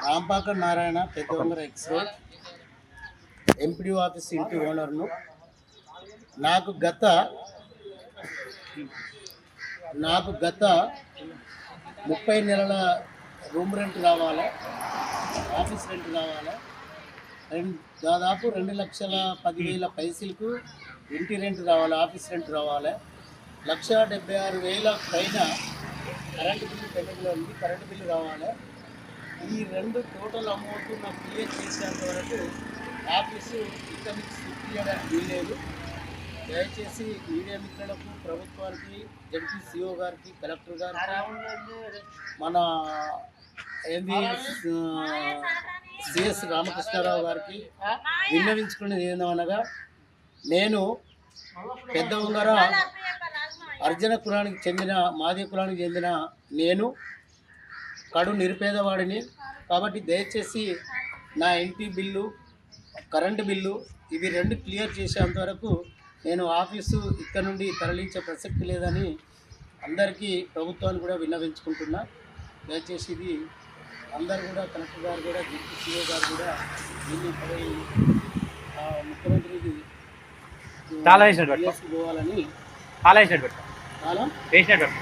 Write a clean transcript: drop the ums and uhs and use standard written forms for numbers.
Rampaka Narayana Peddavangara X road MPDO office ఇంటి ఓనర్ను. నాకు గత 30 నెలల రూమ్ రెంట్ కావాలి, ఆఫీస్ రెంట్ కావాలి. దాదాపు 2,10,000 పైసలకు ఇంటి రెంట్ కావాలి, ఆఫీస్ రెంట్ కావాలి. 1,76,000 పైన కరెంటు బిల్లు పెద్దగా ఉంది, కరెంటు బిల్లు కావాలి. ఈ రెండు టోటల్ అమౌంట్ నాకు క్లియర్ చేసేంత వరకు ఆఫీసు ఇక్కడ నుంచి షిఫ్ట్ చేయడానికి వీల్లేదు. దయచేసి మీడియా మిత్రులకు, ప్రభుత్వానికి, జడ్పీసీఓ గారికి, కలెక్టర్ గారికి, మన సిఎస్ రామకృష్ణారావు గారికి విన్నవించుకునేది ఏందనగా, నేను పెద్దవంగర అర్జున కులానికి చెందిన, మాదిగ కులానికి చెందిన నేను కడు నిరుపేదవాడిని. కాబట్టి దయచేసి నా ఇంటి బిల్లు, కరెంటు బిల్లు ఇవి రెండు క్లియర్ చేసేంత వరకు నేను ఆఫీసు ఇక్కడ నుండి తరలించే ప్రసక్తి లేదని అందరికీ, ప్రభుత్వాన్ని కూడా విన్నవించుకుంటున్నా. దయచేసి ఇది అందరు కూడా, కలెక్టర్ గారు కూడా, డిప్యూటీ గారు కూడా దీన్ని ముఖ్యమంత్రికి చాలా వేసినట్టు పోవాలని చాలా వేసినట్టు